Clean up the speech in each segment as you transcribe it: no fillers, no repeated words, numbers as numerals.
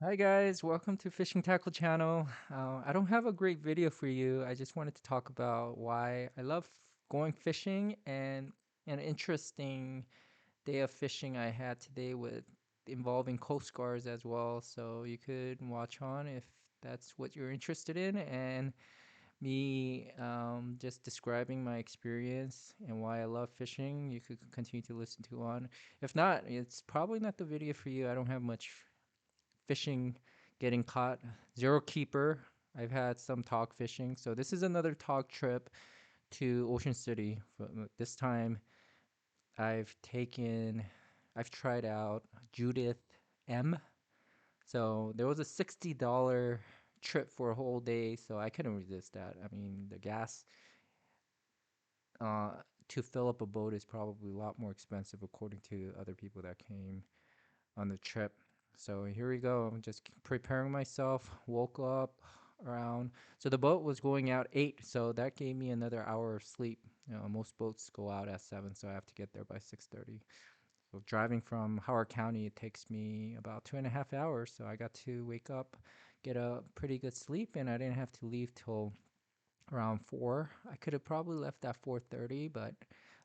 Hi guys, welcome to Fishing Tackle channel. I don't have a great video for you. I just wanted to talk about why I love going fishing and an interesting day of fishing I had today with involving Coast Guards as well. So you could watch on if that's what you're interested in, and me just describing my experience and why I love fishing. You could continue to listen to on. If not, it's probably not the video for you. I don't have much fishing, getting caught. Zero keeper. I've had some tog fishing. So this is another tog trip to Ocean City. This time I've taken, I've tried out Judith M. So there was a $60 trip for a whole day. So I couldn't resist that. I mean, the gas uh, to fill up a boat is probably a lot more expensive according to other people that came on the trip. So here we go. I'm just preparing myself. Woke up around. So the boat was going out 8, so that gave me another hour of sleep. Most boats go out at 7, so I have to get there by 6:30. So driving from Howard County, it takes me about 2.5 hours. So I got to wake up, get a pretty good sleep, and I didn't have to leave till around 4. I could have probably left at 4:30, but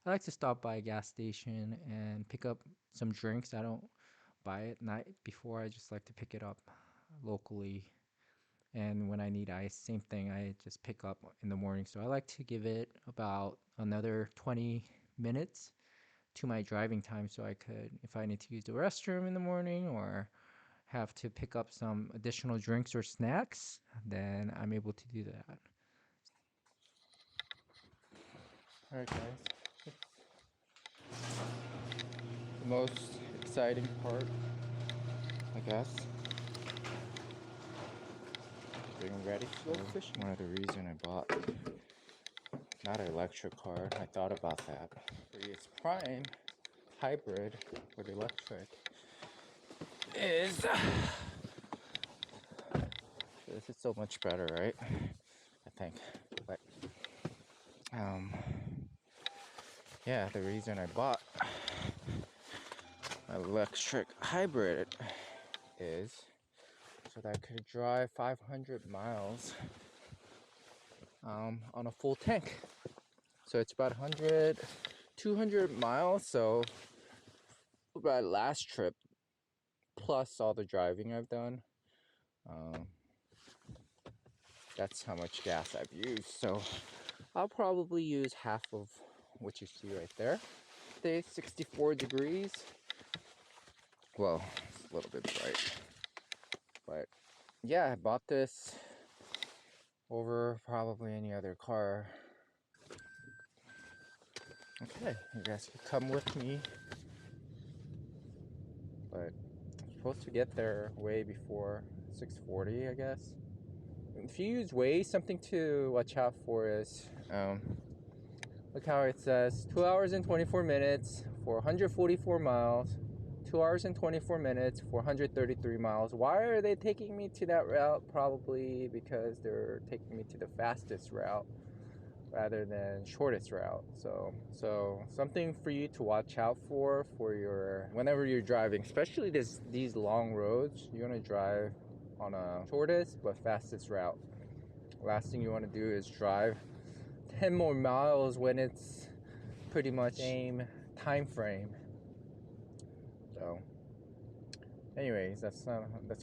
I like to stop by a gas station and pick up some drinks. I don't buy it night before. I just like to pick it up locally. And when I need ice, same thing. I just pick up in the morning. So I like to give it about another 20 minutes to my driving time so I could, if I need to use the restroom in the morning or have to pick up some additional drinks or snacks, then I'm able to do that. All right, guys. The most exciting part, I guess, getting ready to go fishing. One of the reasons I bought not an electric car, I thought about that. Its prime hybrid with electric is this is so much better, right? I think. But yeah, the reason I bought an electric hybrid is so that I could drive 500 miles on a full tank. So it's about 200 miles. So about last trip, plus all the driving I've done, that's how much gas I've used. So I'll probably use half of what you see right there. Today, 64 degrees. Well, it's a little bit bright. But yeah, I bought this over probably any other car. Okay, you guys can come with me. But I'm supposed to get there way before 6:40, I guess. If you use Waze, something to watch out for is, look how it says 2 hours and 24 minutes for 144 miles, 2 hours and 24 minutes for 133 miles. Why are they taking me to that route? Probably because they're taking me to the fastest route rather than shortest route. So something for you to watch out for your whenever you're driving, especially these long roads. You want to drive on a shortest but fastest route. Last thing you want to do is drive 10 more miles when it's pretty much same time frame. So anyways, that's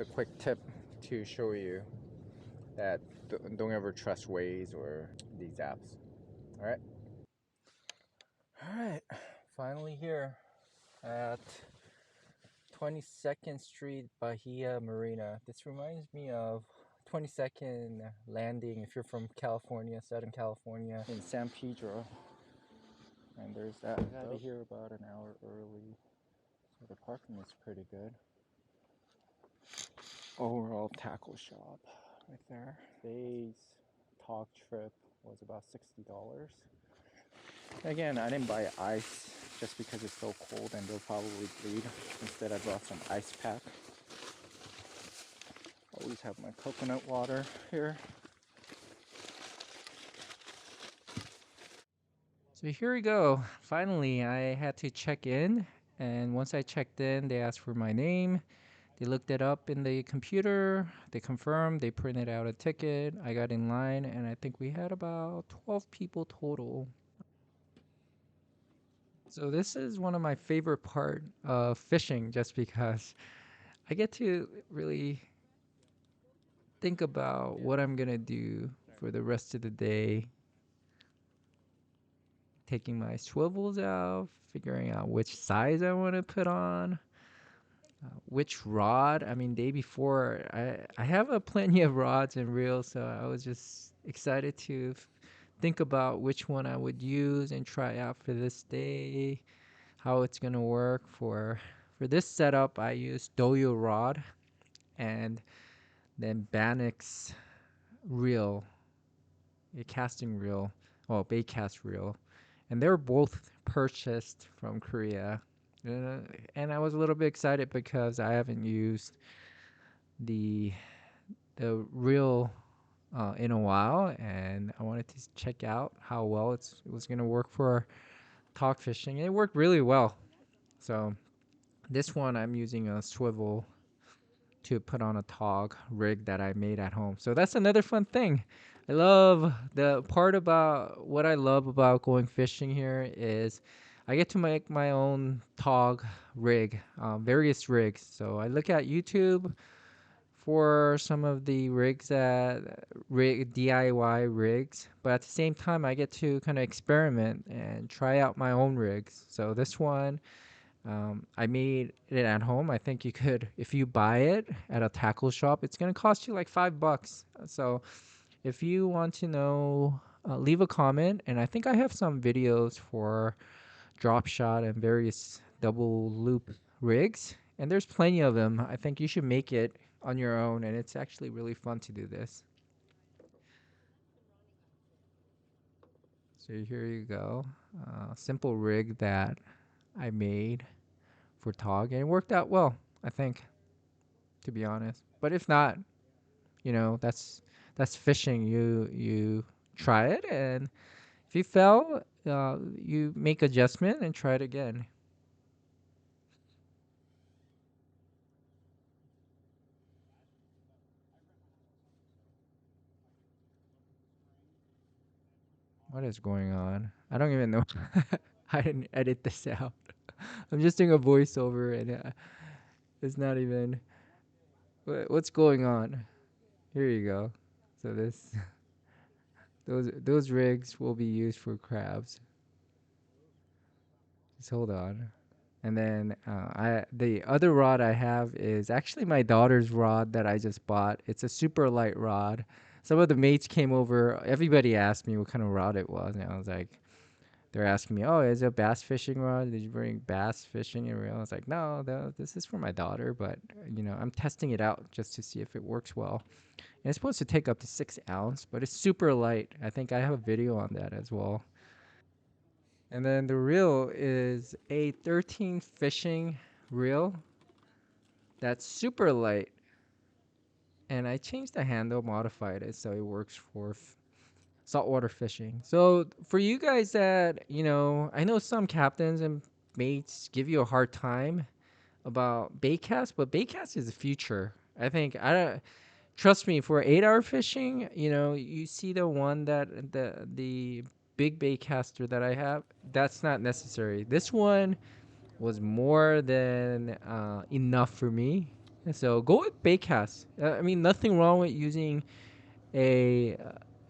a quick tip to show you that don't ever trust Waze or these apps. All right, finally here at 22nd Street Bahia Marina. This reminds me of 22nd Landing if you're from California, Southern California, in San Pedro. And there's that. I got here about an hour early, so the parking is pretty good. Overall tackle shop right there. Today's talk trip was about $60. Again, I didn't buy ice just because it's so cold and they'll probably bleed. Instead, I brought some ice pack. Always have my coconut water here. So here we go. Finally, I had to check in, and once I checked in, they asked for my name. They looked it up in the computer. They confirmed. They printed out a ticket. I got in line, and I think we had about 12 people total. So this is one of my favorite part of fishing, just because I get to really think about what I'm gonna do for the rest of the day, taking my swivels out, figuring out which size I want to put on, which rod. I mean, day before, I have a plenty of rods and reels, so I was just excited to think about which one I would use and try out for this day, how it's gonna work. For this setup, I use Doyo rod and then Bannock's reel, a casting reel, well, bait cast reel, and they're both purchased from Korea. Uh, and I was a little bit excited because I haven't used the the reel in a while, and I wanted to check out how well it was gonna work for talk fishing. It worked really well. So this one I'm using a swivel to put on a tog rig that I made at home. So that's another fun thing. I love the part about what I love about going fishing here is I get to make my own tog rig, various rigs. So I look at YouTube for some of the rigs that DIY rigs, but at the same time I get to kind of experiment and try out my own rigs. So this one I made it at home. I think you could, if you buy it at a tackle shop, it's gonna cost you like $5. So if you want to know, leave a comment. And I think I have some videos for drop shot and various double loop rigs, and there's plenty of them. I think you should make it on your own, and it's actually really fun to do this. So here you go, simple rig that I made for Tog, and it worked out well, I think, to be honest. But if not, that's fishing. You try it, and if you fail, you make adjustment and try it again. What is going on? I don't even know. I didn't edit this out. I'm just doing a voiceover, and it's not even. What's going on? Here you go. So this, those rigs will be used for crabs. Just hold on. And then I the other rod I have is actually my daughter's rod that I just bought. It's a super light rod. Some of the mates came over. Everybody asked me what kind of rod it was, and I was like, they're asking me, "Oh, is it a bass fishing rod? Did you bring bass fishing and reel?" I was like, "No, this is for my daughter, but I'm testing it out just to see if it works well." And it's supposed to take up to 6 ounce, but it's super light. I think I have a video on that as well. And then the reel is a 13 fishing reel that's super light. And I changed the handle, modified it so it works for saltwater fishing. So for you guys that, I know some captains and mates give you a hard time about baitcast, but baitcast is the future. I think I don't trust me for 8-hour fishing. You see the one that the big baitcaster that I have. That's not necessary. This one was more than enough for me. So go with baitcast. I mean, nothing wrong with using a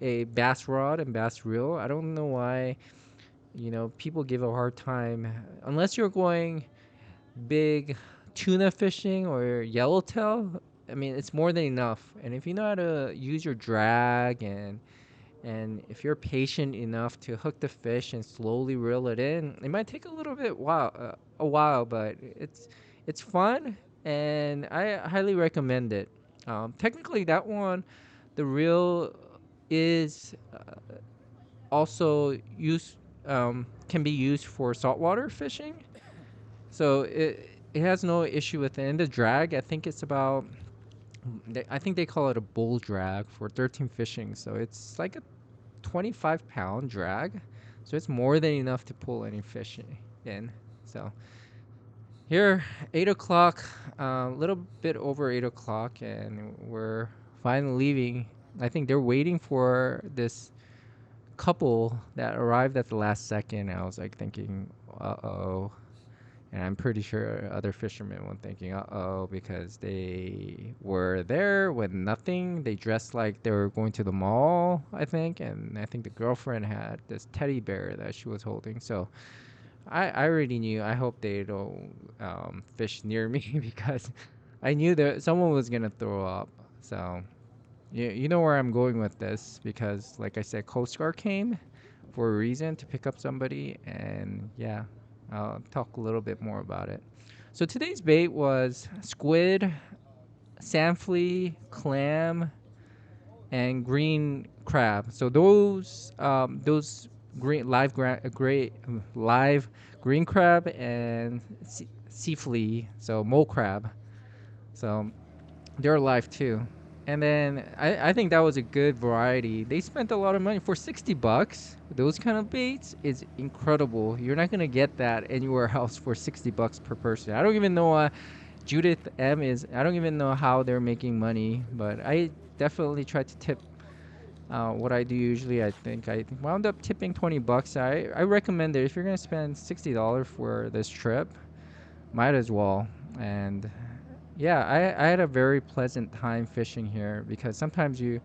a bass rod and bass reel. I don't know why people give a hard time unless you're going big tuna fishing or yellowtail. I mean, it's more than enough. And if you know how to use your drag and if you're patient enough to hook the fish and slowly reel it in, it might take a while, but it's fun, and I highly recommend it. Technically, that one, the reel is also used can be used for saltwater fishing, so it has no issue with it. And the drag, I think it's about I think they call it a bull drag for 13 fishing, so it's like a 25-pound drag, so it's more than enough to pull any fish in. So Here, 8 o'clock, a little bit over 8 o'clock, and we're finally leaving. I think they're waiting for this couple that arrived at the last second. I was like thinking, uh oh. And I'm pretty sure other fishermen were thinking, uh oh, because they were there with nothing. They dressed like they were going to the mall, I think. And I think the girlfriend had this teddy bear that she was holding. So I already knew. I hope they don't fish near me because I knew that someone was going to throw up. So you know where I'm going with this because, like I said, Coast Guard came for a reason to pick up somebody. And yeah, I'll talk a little bit more about it. So today's bait was squid, sand flea, clam, and green crab. So those green live green crab and sea flea. So mole crab. So they're alive too. And then I think that was a good variety. They spent a lot of money for $60. Those kind of baits is incredible. You're not gonna get that anywhere else for $60 per person. I don't even know Judith M is. I don't even know how they're making money, but I definitely try to tip. What I do usually, I think I wound up tipping $20. I recommend it if you're gonna spend $60 for this trip, might as well. And yeah, I had a very pleasant time fishing here because sometimes you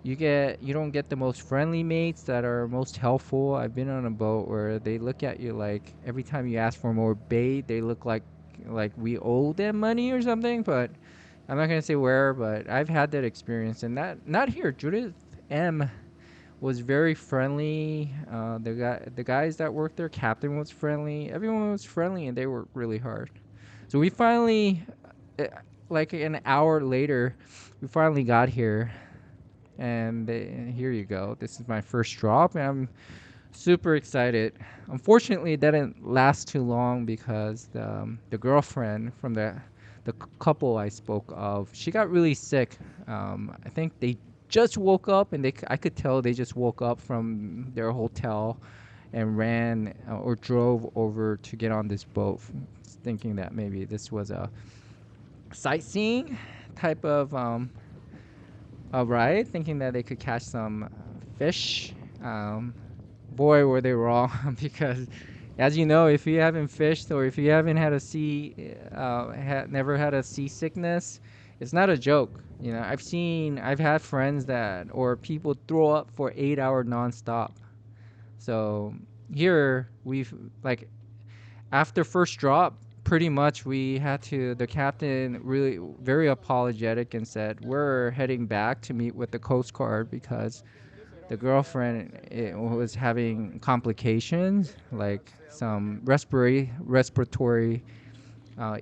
don't get the most friendly mates that are most helpful. I've been on a boat where they look at you like every time you ask for more bait, they look like we owe them money or something. But I'm not gonna say where, but I've had that experience, and that not here. Judith M was very friendly. The guys that worked there, captain was friendly. Everyone was friendly, and they were really hard. So we finally, uh, like an hour later, we finally got here, and here you go. This is my first drop, and I'm super excited. Unfortunately, it didn't last too long because the girlfriend from the couple I spoke of, she got really sick. I think they just woke up, and I could tell they just woke up from their hotel and ran or drove over to get on this boat, thinking that maybe this was a sightseeing type of ride, thinking that they could catch some fish. Um, Boy, were they wrong because, as you know, if you haven't fished or if you haven't had never had a seasickness, it's not a joke. You know, I've had friends that or people throw up for 8 hour nonstop. So here we've like after first drop, pretty much we had to. The captain really very apologetic and said we're heading back to meet with the Coast Guard because the girlfriend was having complications like some respiratory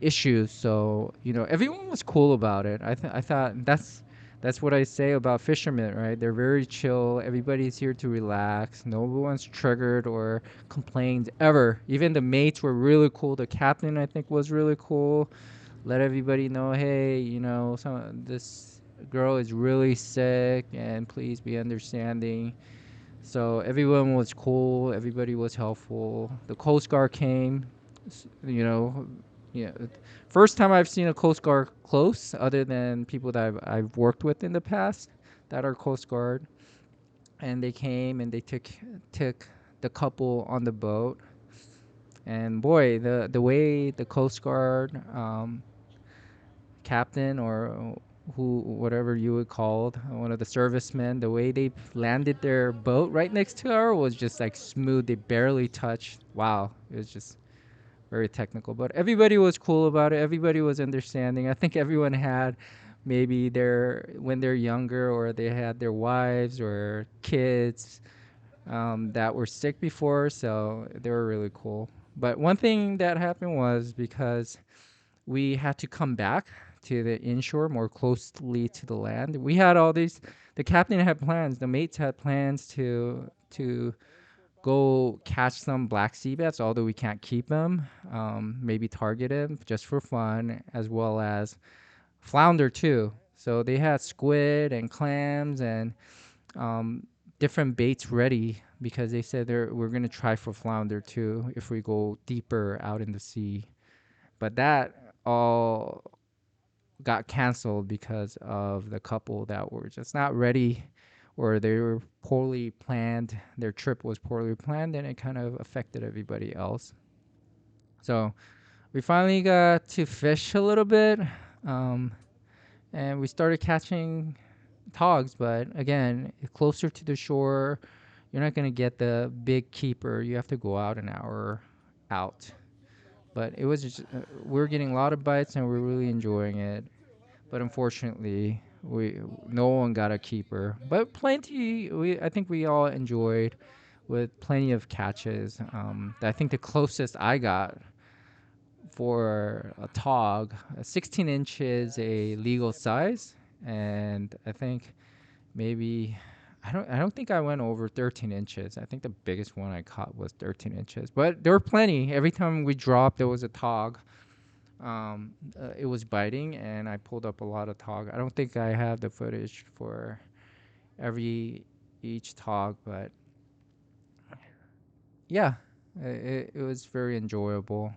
issues. So everyone was cool about it. I thought that's what I say about fishermen, right? They're very chill. Everybody's here to relax. No one's triggered or complains ever. Even the mates were really cool. The captain, I think, was really cool. Let everybody know, hey, this girl is really sick, and please be understanding. So everyone was cool. Everybody was helpful. The Coast Guard came. You know, yeah. First time I've seen a Coast Guard close, other than people that I've worked with in the past that are Coast Guard, and they came and they took the couple on the boat. And boy, the way the Coast Guard captain or who whatever you would call one of the servicemen, the way they landed their boat right next to her was just like smooth. They barely touched. Wow, it was just very technical, but everybody was cool about it. Everybody was understanding. I think everyone had maybe their when they're younger or they had their wives or kids that were sick before, so they were really cool. But one thing that happened was because we had to come back to the inshore more closely to the land. We had all these. The captain had plans. The mates had plans to go catch some black sea bass, although we can't keep them. Maybe target them just for fun, as well as flounder too. So they had squid and clams and um, different baits ready because they said we're gonna try for flounder too if we go deeper out in the sea. But that all got canceled because of the couple that were just not ready, or they were poorly planned. Their trip was poorly planned, and it kind of affected everybody else. So we finally got to fish a little bit, um, and we started catching togs. But again, closer to the shore, you're not gonna get the big keeper. You have to go out an hour out. But it was just, we're getting a lot of bites, and we're really enjoying it. But unfortunately, we no one got a keeper. But plenty, I think we all enjoyed with plenty of catches. I think the closest I got for a tog, 16 inches, a legal size, and I think maybe I don't think I went over 13 inches. I think the biggest one I caught was 13 inches. But there were plenty. Every time we dropped, there was a tog. It was biting, and I pulled up a lot of tog. I don't think I have the footage for every each tog, but yeah, it was very enjoyable.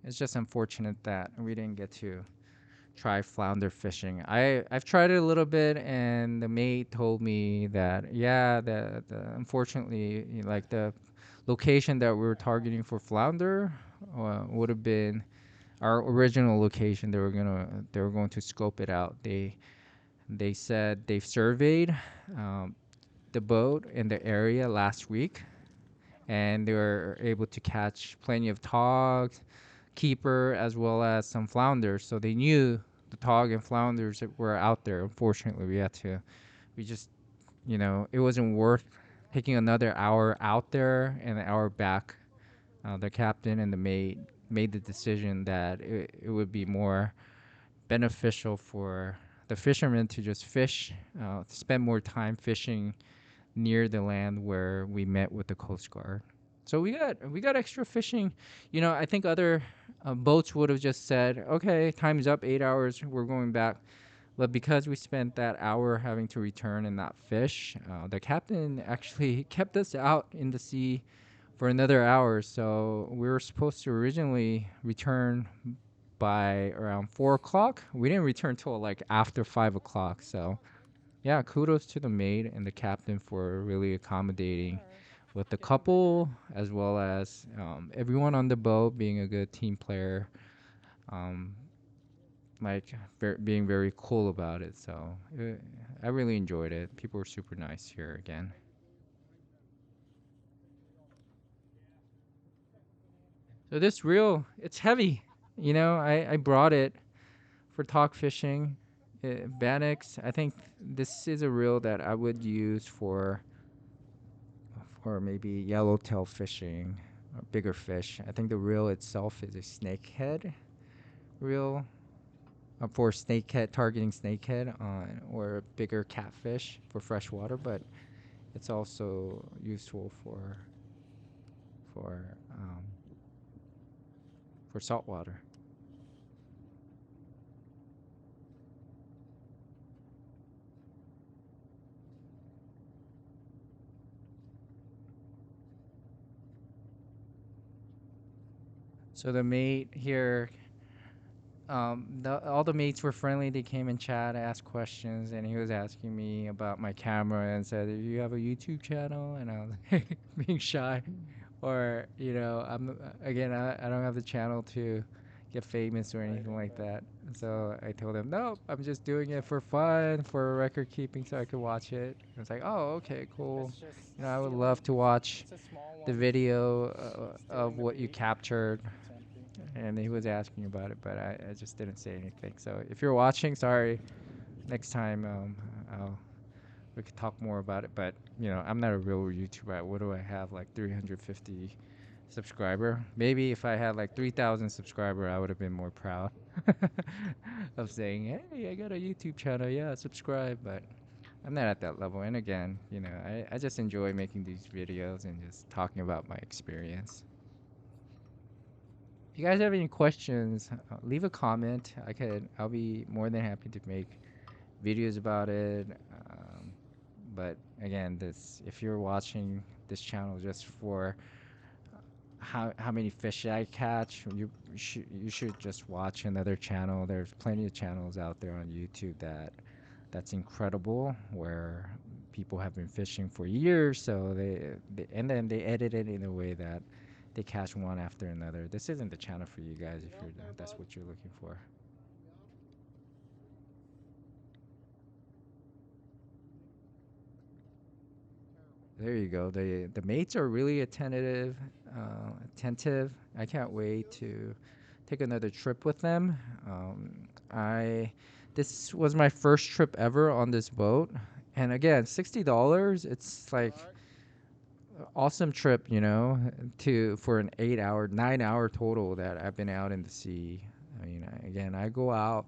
It's just unfortunate that we didn't get to try flounder fishing. I've tried it a little bit, and the mate told me that yeah, the unfortunately, like the location that we were targeting for flounder would have been our original location. They were going to scope it out. They said they've surveyed um, the boat in the area last week, and they were able to catch plenty of togs, keeper, as well as some flounders. So they knew the tog and flounders that were out there. Unfortunately, we just, it wasn't worth taking another hour out there and an hour back. The captain and the mate made the decision that it would be more beneficial for the fishermen to just fish, to spend more time fishing near the land where we met with the Coast Guard. So we got extra fishing. I think other boats would have just said, "Okay, time's up. 8 hours. We're going back." But because we spent that hour having to return and not fish, the captain actually kept us out in the sea for another hour. So we were supposed to originally return by around 4 o'clock. We didn't return till like after 5 o'clock. So yeah, kudos to the maid and the captain for really accommodating with the couple, as well as everyone on the boat being a good team player, um, like being very cool about it. So I really enjoyed it. People were super nice here again. So this reel, it's heavy. I brought it for talk fishing. Bannex, I think this is a reel that I would use for maybe yellowtail fishing or bigger fish. I think the reel itself is a snakehead reel, for snakehead, targeting snakehead on or bigger catfish for freshwater, but it's also useful for um, for saltwater. So the mate here, all the mates were friendly. They came in chat, asked questions, and he was asking me about my camera and said, "Do you have a YouTube channel?" And I was like, being shy, or again, I don't have the channel to get famous or anything like that. So I told him, "No, I'm just doing it for fun, for record keeping, so I could watch it." I was like, "Oh, okay, cool. I would love to watch the video of what you captured." And he was asking about it, but I just didn't say anything. So if you're watching, sorry. Next time, we could talk more about it. But I'm not a real YouTuber. What do I have? Like 350 subscriber. Maybe if I had like 3,000 subscriber, I would have been more proud of saying, "Hey, I got a YouTube channel. Yeah, subscribe." But I'm not at that level. And again, I just enjoy making these videos and just talking about my experience. If you guys have any questions, leave a comment. I'll be more than happy to make videos about it. But again, if you're watching this channel just for how many fish I catch. You should just watch another channel. There's plenty of channels out there on YouTube that's incredible where people have been fishing for years. So they and then they edit it in a way that they catch one after another. This isn't the channel for you guys if you're that's what you're looking for. There you go. The mates are really attentive. I can't wait to take another trip with them. I This was my first trip ever on this boat, and again, $60. It's like awesome trip, to for an 8 hour, 9 hour total that I've been out in the sea. I mean, again, I go out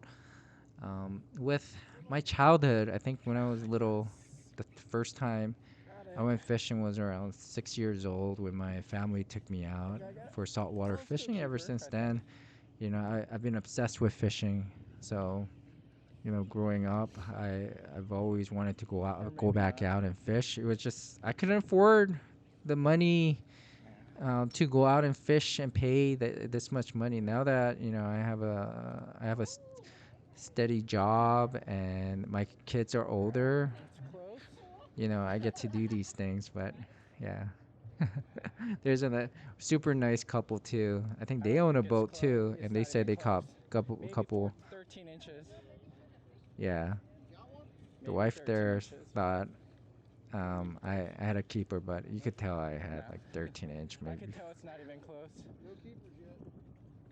with my childhood. I think when I was little, the first time I went fishing was around 6 years old when my family took me out for saltwater fishing. Ever since then, I've been obsessed with fishing. So, growing up, I've always wanted to go back out and fish. It was just I couldn't afford the money to go out and fish and pay this much money. Now that I have a steady job and my kids are older, I get to do these things. But yeah. There's a super nice couple too. I think they own a boat too, and they said they caught couple. 13 inches. Yeah, the Maybe wife 13 there inches. thought I had a keeper, but you could tell I had Yeah. like 13-inch I maybe. could tell it's not even close.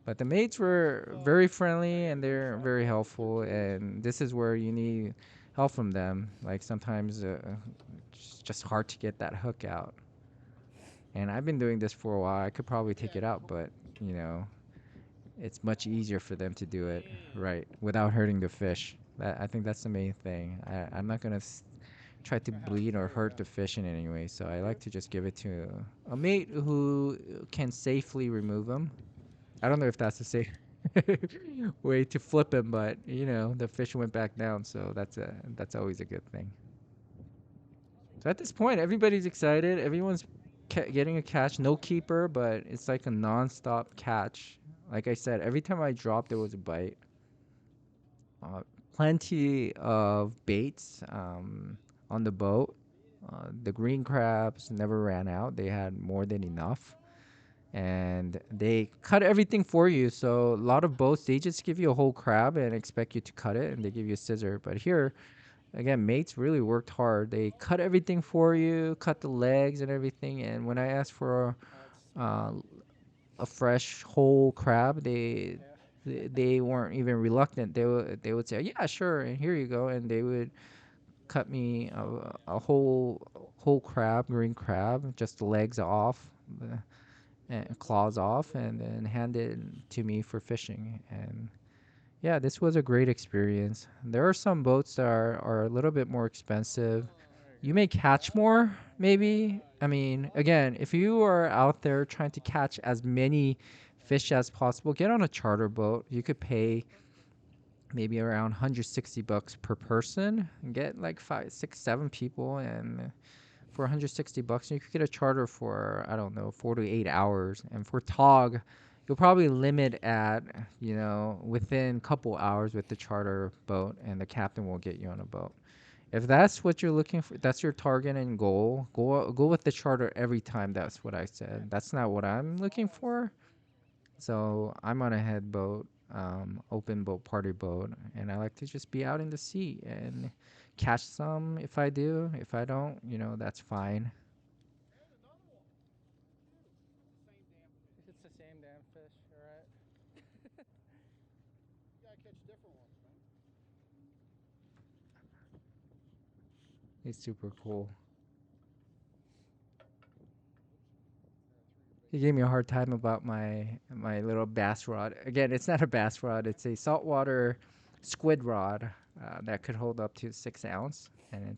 But the mates were Oh, very I friendly got a and good they're shot. very helpful. And this is where you need help from them. Like sometimes it's just hard to get that hook out. And I've been doing this for a while. I could probably take it out, but you know, it's much easier for them to do it right without hurting the fish. I think that's the main thing. I'm not gonna try to bleed or There you hurt go. the fish in any way. So I like to just give it to a mate who can safely remove them. I don't know if that's the safe way to flip him, but the fish went back down, so that's always a good thing. So at this point, everybody's excited. Everyone's getting a catch. No keeper, but it's like a non-stop catch. Like I said, every time I dropped, there was a bite. Uh, Plenty of baits on the boat. The green crabs never ran out. They had more than enough. And they cut everything for you. So a lot of boats, they just give you a whole crab and expect you to cut it, and they give you a scissor. But here, again, mates really worked hard. They cut everything for you, cut the legs and everything. And when I asked for uh, a fresh whole crab, they weren't even reluctant. They would say, "Yeah, sure, and here you go," and they would cut me a whole crab, green crab, just the legs off, and claws off, and then hand it to me for fishing. And yeah, this was a great experience. There are some boats that are a little bit more expensive. You may catch more, maybe. I mean, again, if you are out there trying to catch as many fish as possible, get on a charter boat. You could pay maybe around 160 bucks per person and get like five, six, seven people, and for 160 bucks, you could get a charter for, I don't know, 4 to 8 hours. And for tog, you'll probably limit at, within a couple hours with the charter boat, and the captain will get you on a boat. If that's what you're looking for, that's your target and goal, go with the charter every time. That's what I said. That's not what I'm looking for. So I'm on a head boat, open boat, party boat, and I like to just be out in the sea and catch some if I do. If I don't, that's fine. It's the same damn fish, alright? It's super cool. He gave me a hard time about my little bass rod. Again, it's not a bass rod. It's a saltwater squid rod that could hold up to 6 ounce, and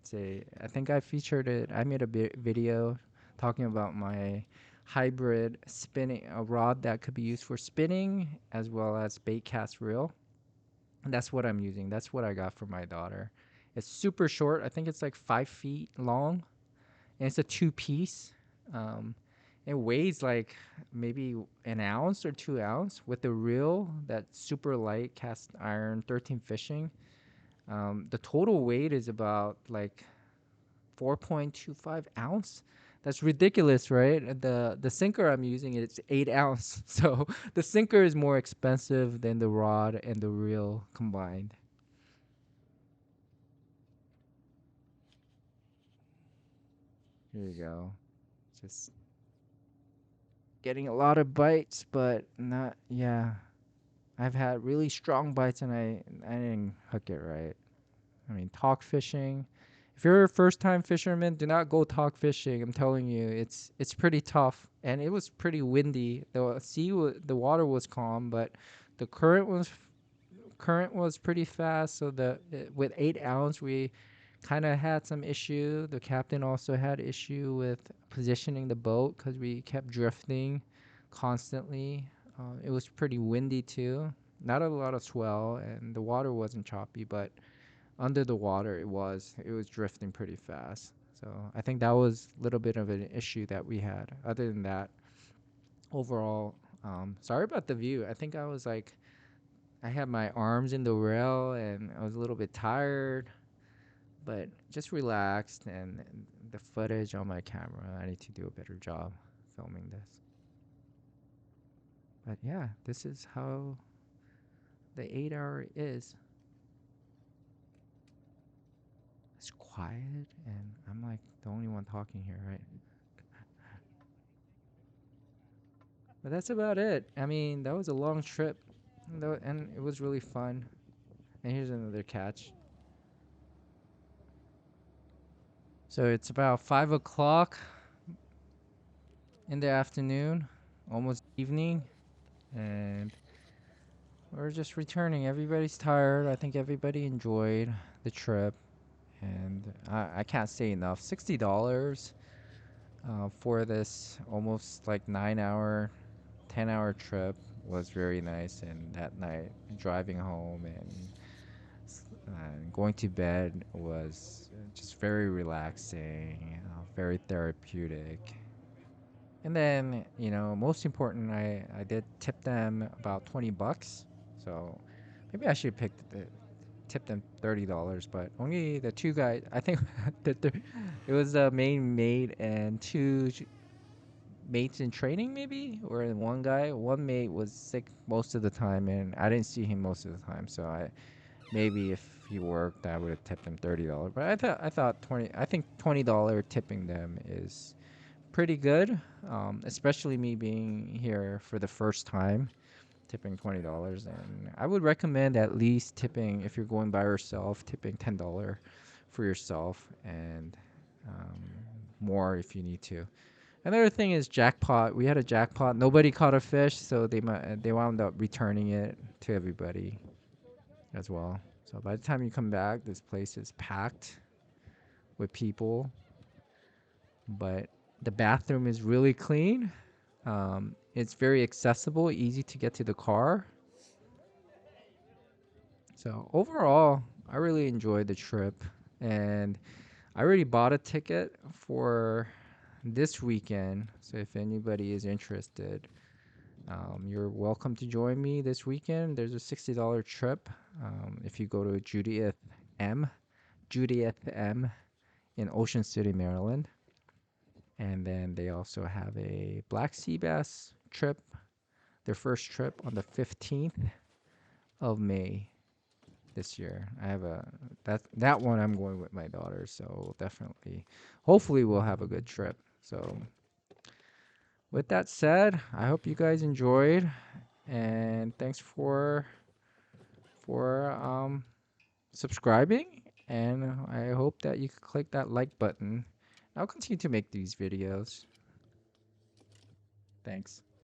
I think I featured it. I made a video talking about my hybrid spinning a rod that could be used for spinning as well as bait cast reel. And that's what I'm using. That's what I got for my daughter. It's super short. I think it's like 5 feet long, and it's a two piece. Um, It weighs like maybe an ounce or 2 ounce with the reel, that super light cast iron 13 fishing. The total weight is about like 4.25 ounce. That's ridiculous, right? The sinker I'm using it's 8 ounce, so the sinker is more expensive than the rod and the reel combined. Here you go. Just getting a lot of bites, but not yeah. I've had really strong bites and I didn't hook it right. I mean, talk fishing. If you're a first time fisherman, do not go talk fishing. I'm telling you, it's pretty tough, and it was pretty windy. The water was calm, but the current was pretty fast. So with 8 ounce, we kind of had some issue. The captain also had issue with positioning the boat because we kept drifting constantly. It was pretty windy too. Not a lot of swell, and the water wasn't choppy, but under the water it was drifting pretty fast. So I think that was a little bit of an issue that we had. Other than that, overall, sorry about the view. I think I was like I had my arms in the rail and I was a little bit tired, but just relaxed. And the footage on my camera, I need to do a better job filming this. But yeah, this is how the 8 hour is. It's quiet and I'm like the only one talking here, right? But that's about it. I mean, that was a long trip, and it was really fun. And here's another catch. So it's about 5 o'clock in the afternoon, almost evening, and we're just returning. Everybody's tired. I think everybody enjoyed the trip, and I can't say enough. $60 for this almost like 9 hour, 10 hour trip was very nice. And that night, driving home and going to bed was just very relaxing, very therapeutic. And then, most important, I did tip them about $20. So maybe I should tip them $30, but only the two guys. I think that it was the main mate and two mates in training, maybe, or one guy. One mate was sick most of the time, and I didn't see him most of the time. So maybe if he worked, I would have tipped him $30. But I thought 20. I think $20 tipping them is pretty good, especially me being here for the first time. Tipping $20, and I would recommend at least tipping if you're going by yourself, tipping $10 for yourself, and um, more if you need to. Another thing is jackpot. We had a jackpot. Nobody caught a fish, so they wound up returning it to everybody as well. So by the time you come back, this place is packed with people, but the bathroom is really clean. It's very accessible, easy to get to the car. So overall, I really enjoyed the trip, and I already bought a ticket for this weekend. So if anybody is interested, you're welcome to join me this weekend. There's a $60 trip. If you go to M, Judith M in Ocean City, Maryland. And then they also have a Black Sea Bass trip, their first trip on the 15th of May this year. I have that one I'm going with my daughter, so definitely hopefully we'll have a good trip. So with that said, I hope you guys enjoyed, and thanks for subscribing, and I hope that you can click that like button. I'll continue to make these videos. Thanks.